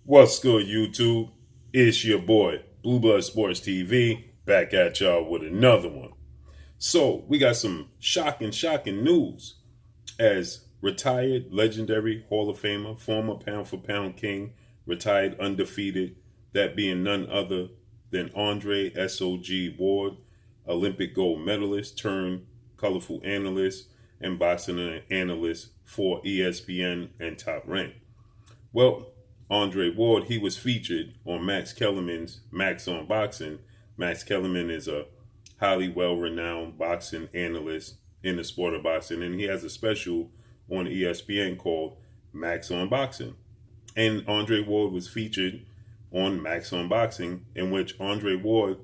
What's good, YouTube? It's your boy, Blue Blood Sports TV, back at y'all with another one. So, we got some shocking news as retired legendary Hall of Famer, former pound for pound king, retired undefeated, that being none other than Andre S.O.G. Ward, Olympic gold medalist turned colorful analyst and boxing analyst for ESPN and Top Rank. Well, Andre Ward, he was featured on Max Kellerman's Max on Boxing. Max Kellerman is a highly well-renowned boxing analyst in the sport of boxing, and he has a special on ESPN called Max on Boxing. And Andre Ward was featured on Max on Boxing, in which Andre Ward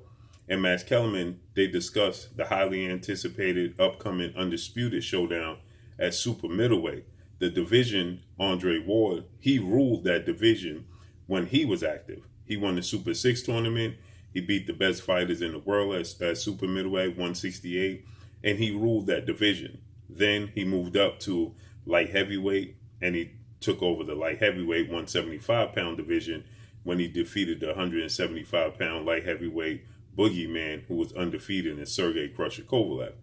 and Max Kellerman, they discussed the highly anticipated upcoming Undisputed showdown at super middleweight. The division, Andre Ward, he ruled that division when he was active. He won the Super 6 tournament. He beat the best fighters in the world at super middleweight, 168, and he ruled that division. Then he moved up to light heavyweight, and he took over the light heavyweight 175-pound division when he defeated the 175-pound light heavyweight boogeyman who was undefeated in Sergey Crusher Kovalev.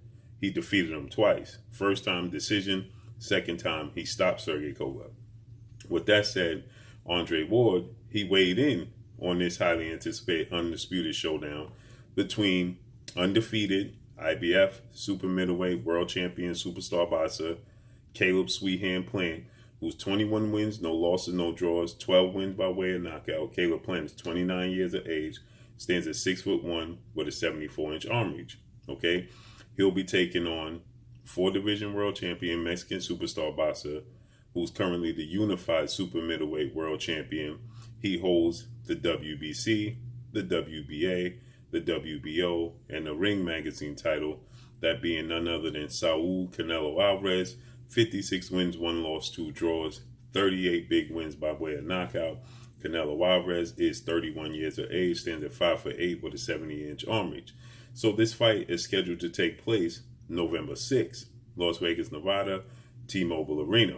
He defeated him twice. First time decision. Second time, he stopped Sergey Kovalev. With that said, Andre Ward, he weighed in on this highly anticipated undisputed showdown between undefeated IBF super middleweight world champion superstar boxer Caleb Sweethand Plant, who's 21 wins, no losses, no draws, 12 wins by way of knockout. Caleb Plant is 29 years of age, stands at 6'1" with a 74-inch arm reach. Okay, he'll be taking on four-division world champion Mexican superstar boxer, who's currently the unified super middleweight world champion. He holds the WBC, the WBA, the WBO, and the Ring Magazine title, that being none other than Saul Canelo Alvarez, 56 wins, 1 loss, 2 draws, 38 big wins by way of knockout. Canelo Alvarez is 31 years of age, stands at 5'8" with a 70-inch arm reach. So this fight is scheduled to take place November 6th, Las Vegas, Nevada, T-Mobile Arena.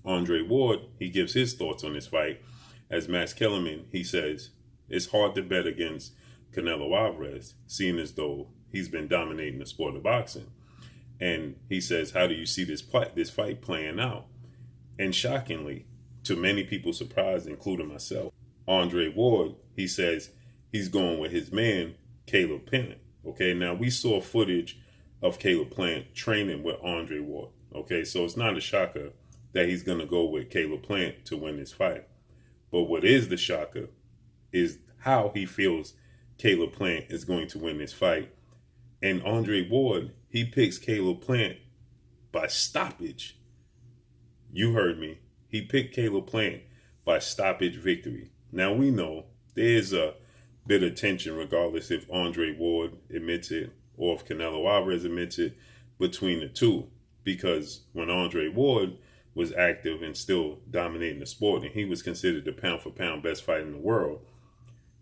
Andre Ward, he gives his thoughts on this fight. As Max Kellerman, he says, it's hard to bet against Canelo Alvarez, seeing as though he's been dominating the sport of boxing. And he says, how do you see this fight playing out? And shockingly, to many people's surprise, including myself, Andre Ward, he says he's going with his man, Caleb Plant. Okay, now we saw footage of Caleb Plant training with Andre Ward. Okay, so it's not a shocker that he's going to go with Caleb Plant to win this fight. But what is the shocker is how he feels Caleb Plant is going to win this fight. And Andre Ward, he picks Caleb Plant by stoppage. You heard me. He picked Caleb Plant by stoppage victory. Now we know there's a bit of tension, regardless if Andre Ward admits it or if Canelo Alvarez admits it, between the two. Because when Andre Ward was active and still dominating the sport, and he was considered the pound-for-pound best fighter in the world,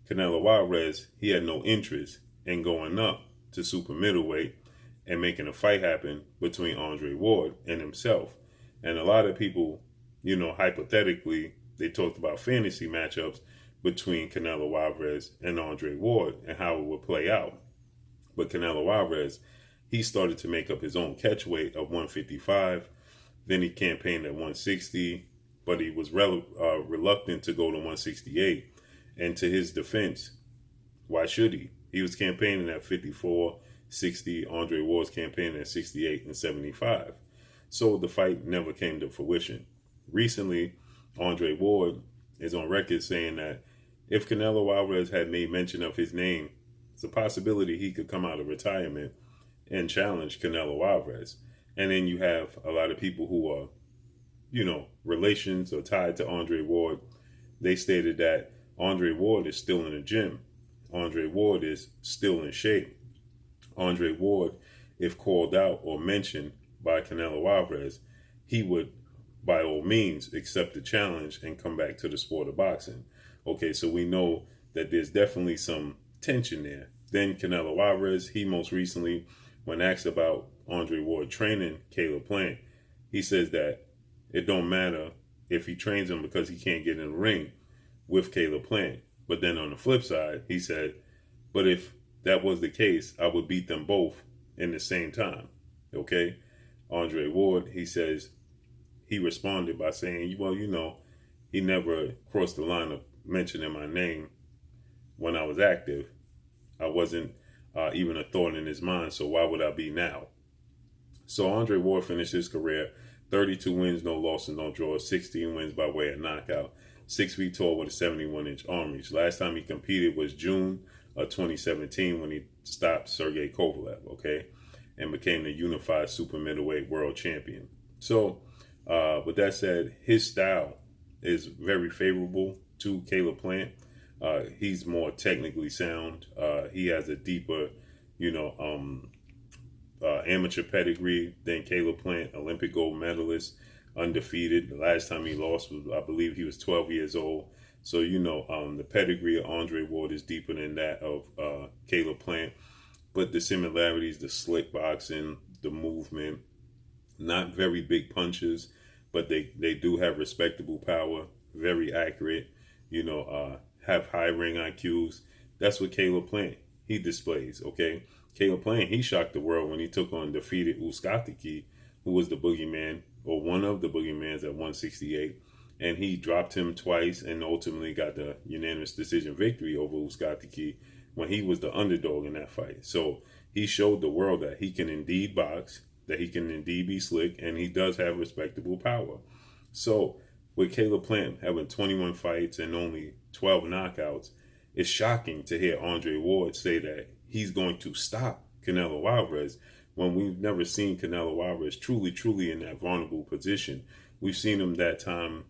Canelo Alvarez, he had no interest in going up to super middleweight and making a fight happen between Andre Ward and himself. And a lot of people, hypothetically, they talked about fantasy matchups between Canelo Alvarez and Andre Ward and how it would play out. But Canelo Alvarez, he started to make up his own catch weight of 155. Then he campaigned at 160, but he was reluctant to go to 168. And to his defense, why should he? He was campaigning at 54, 60. Andre Ward's campaigning at 68 and 75. So the fight never came to fruition. Recently, Andre Ward is on record saying that if Canelo Alvarez had made mention of his name, it's a possibility he could come out of retirement and challenge Canelo Alvarez. And then you have a lot of people who are, relations or tied to Andre Ward. They stated that Andre Ward is still in the gym. Andre Ward is still in shape. Andre Ward, if called out or mentioned by Canelo Alvarez, he would, by all means, accept the challenge and come back to the sport of boxing. Okay, so we know that there's definitely some tension there. Then Canelo Alvarez, he most recently, when asked about Andre Ward training Caleb Plant, he says that it don't matter if he trains him because he can't get in the ring. with Caleb Plant. But then on the flip side, he said, but if that was the case, I would beat them both in the same time. Okay? Andre Ward, he says, he responded by saying, well, he never crossed the line of mentioning my name when I was active. I wasn't even a thought in his mind, so why would I be now? So Andre Ward finished his career 32 wins, no losses, no draws, 16 wins by way of knockout, 6 feet tall with a 71-inch arm reach. Last time he competed was June of 2017 when he stopped Sergey Kovalev, okay, and became the unified super middleweight world champion. So with that said, his style is very favorable to Caleb Plant. He's more technically sound. He has a deeper, amateur pedigree than Caleb Plant, Olympic gold medalist, undefeated. The last time he lost was, I believe, he was 12 years old. So, the pedigree of Andre Ward is deeper than that of Caleb Plant. But the similarities, the slick boxing, the movement, not very big punches, but they do have respectable power, very accurate, have high ring IQs. That's what Caleb Plant, he displays, okay? Caleb Plant, he shocked the world when he took on defeated Uskatiki, who was the boogeyman, or one of the boogeymans at 168. And he dropped him twice and ultimately got the unanimous decision victory over Uskatiki when he was the underdog in that fight. So he showed the world that he can indeed box, that he can indeed be slick, and he does have respectable power. So with Caleb Plant having 21 fights and only 12 knockouts, it's shocking to hear Andre Ward say that he's going to stop Canelo Alvarez when we've never seen Canelo Alvarez truly in that vulnerable position. We've seen him that time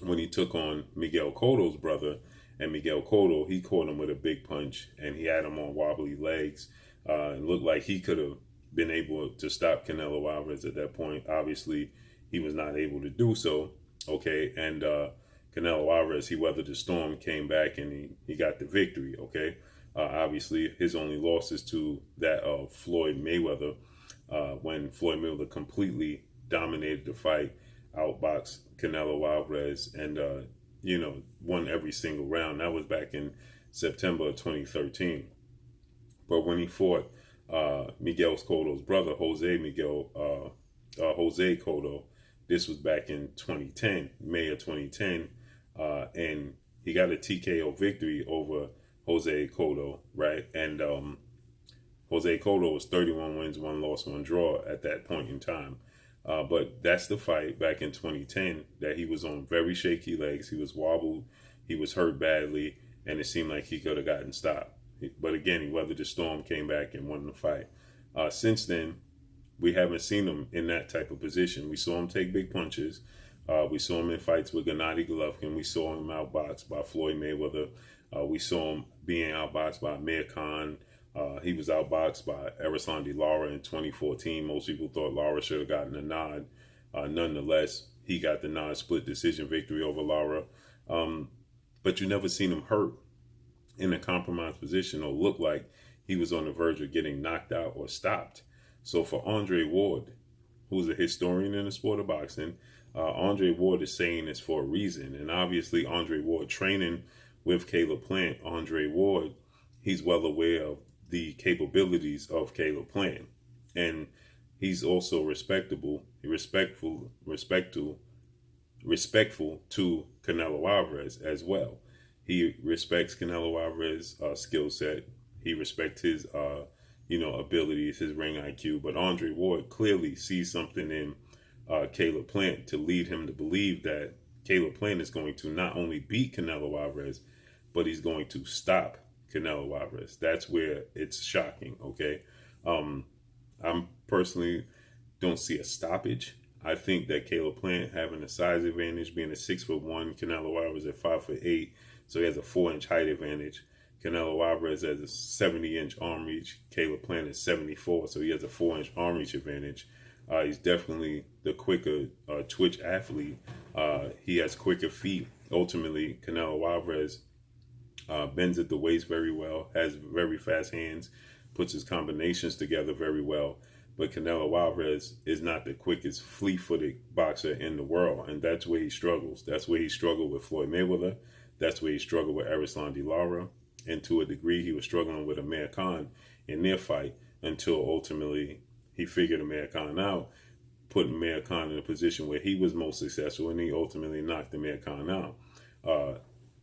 when he took on Miguel Cotto's brother, and Miguel Cotto, he caught him with a big punch, and he had him on wobbly legs. It looked like he could have been able to stop Canelo Alvarez at that point. Obviously, he was not able to do so. Okay, and Canelo Alvarez, he weathered the storm, came back, and he got the victory. Okay, obviously his only loss is to that of Floyd Mayweather, when Floyd Mayweather completely dominated the fight, outboxed Canelo Alvarez, and won every single round. That was back in September of 2013. But when he fought Miguel Cotto's brother, Jose Cotto, this was back in 2010, May of 2010, and he got a TKO victory over Jose Cotto, right? And Jose Cotto was 31 wins, 1 loss, 1 draw at that point in time. But that's the fight back in 2010 that he was on very shaky legs. He was wobbled. He was hurt badly, and it seemed like he could have gotten stopped. But again, he weathered the storm, came back, and won the fight. Since then, we haven't seen him in that type of position. We saw him take big punches. We saw him in fights with Gennady Golovkin. We saw him outboxed by Floyd Mayweather. We saw him being outboxed by Amir Khan. He was outboxed by Erislandy Lara in 2014. Most people thought Lara should have gotten a nod. Nonetheless, he got the non-split decision victory over Lara. But you never seen him hurt in a compromised position or look like he was on the verge of getting knocked out or stopped. So for Andre Ward, who's a historian in the sport of boxing, Andre Ward is saying this for a reason. And obviously Andre Ward training with Caleb Plant, Andre Ward, he's well aware of the capabilities of Caleb Plant. And he's also respectful to Canelo Alvarez as well. He respects Canelo Alvarez's skill set. He respects his abilities, his ring IQ. But Andre Ward clearly sees something in Caleb Plant to lead him to believe that Caleb Plant is going to not only beat Canelo Alvarez, but he's going to stop Canelo Alvarez. That's where it's shocking, okay? I'm personally don't see a stoppage. I think that Caleb Plant having a size advantage, being a 6'1", Canelo Alvarez at 5'8", so he has a 4-inch height advantage. Canelo Alvarez has a 70-inch arm reach. Caleb Plant is 74, so he has a 4-inch arm reach advantage. He's definitely the quicker twitch athlete. He has quicker feet. Ultimately, Canelo Alvarez bends at the waist very well, has very fast hands, puts his combinations together very well. But Canelo Alvarez is not the quickest, fleet-footed boxer in the world, and that's where he struggles. That's where he struggled with Floyd Mayweather. That's where he struggled with Arislan Lara. And to a degree, he was struggling with Amir Khan in their fight until ultimately he figured Amir Khan out, put Amir Khan in a position where he was most successful, and he ultimately knocked Amir Khan out.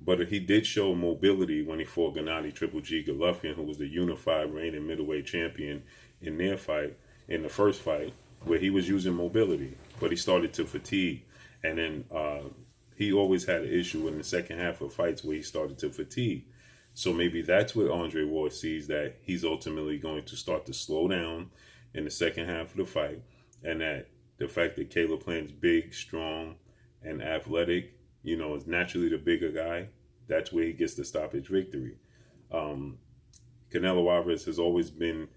But he did show mobility when he fought Gennady Triple G Golovkin, who was the unified reigning middleweight champion in their fight, in the first fight, where he was using mobility, but he started to fatigue. And then he always had an issue in the second half of fights where he started to fatigue. So maybe that's what Andre Ward sees, that he's ultimately going to start to slow down in the second half of the fight, and that the fact that Caleb Plant's big, strong, and athletic, you know, is naturally the bigger guy, that's where he gets the stoppage victory. Canelo Alvarez has always been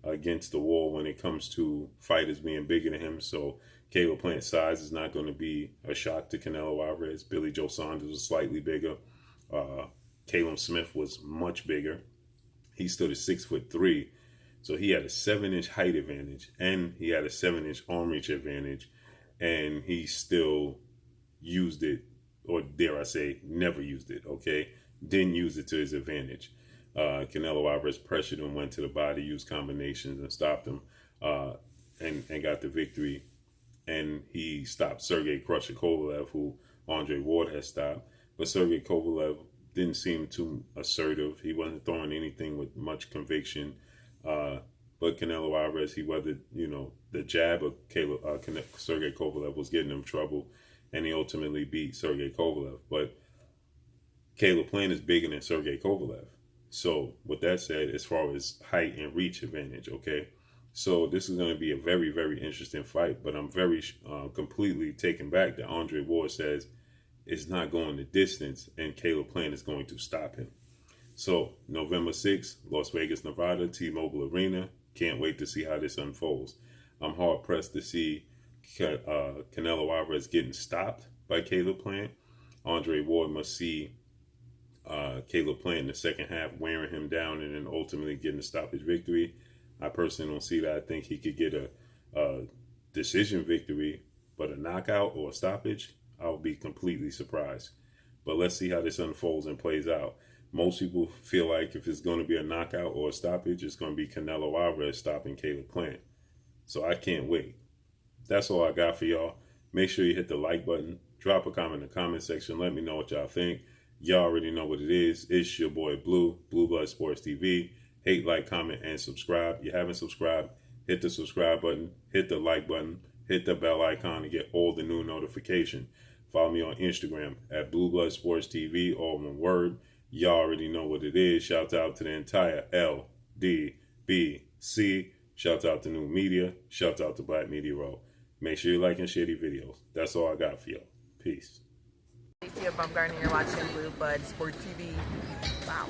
against the wall when it comes to fighters being bigger than him, so Caleb Plant's size is not going to be a shock to Canelo Alvarez. Billy Joe Saunders was slightly bigger. Caleb Smith was much bigger. He stood at 6'3", so he had a 7-inch height advantage, and he had a 7-inch arm reach advantage, and he still used it, or dare I say, never used it, okay? Didn't use it to his advantage. Canelo Alvarez pressured him, went to the body, used combinations, and stopped him, and got the victory. And he stopped Sergey Crusher Kovalev, who Andre Ward has stopped. But Sergey Kovalev didn't seem too assertive. He wasn't throwing anything with much conviction. But Canelo Alvarez, he weathered, you know, the jab of Sergey Kovalev was getting him trouble, and he ultimately beat Sergey Kovalev. But Caleb Plant is bigger than Sergey Kovalev. So with that said, as far as height and reach advantage, okay? So this is going to be a very, very interesting fight, but I'm very completely taken back that Andre Ward says it's not going the distance and Caleb Plant is going to stop him. So November 6th, Las Vegas, Nevada, T-Mobile Arena. Can't wait to see how this unfolds. I'm hard pressed to see Canelo Alvarez getting stopped by Caleb Plant. Andre Ward must see Caleb Plant in the second half wearing him down and then ultimately getting a stoppage victory. I personally don't see that. I think he could get a decision victory, but a knockout or a stoppage, I'll be completely surprised. But let's see how this unfolds and plays out. Most people feel like if it's going to be a knockout or a stoppage, it's going to be Canelo Alvarez stopping Caleb Plant. So I can't wait. That's all I got for y'all. Make sure you hit the like button. Drop a comment in the comment section. Let me know what y'all think. Y'all already know what it is. It's your boy Blue, Blue Blood Sports TV. Hate, like, comment, and subscribe. If you haven't subscribed, hit the subscribe button, hit the like button, hit the bell icon to get all the new notification. Follow me on Instagram at Blue Blood Sports TV, all one word. Y'all already know what it is. Shout out to the entire LDBC. Shout out to New Media. Shout out to Black Media Row. Make sure you like and share these videos. That's all I got for y'all. Peace. You're watching Blue Blood Sports TV. Wow.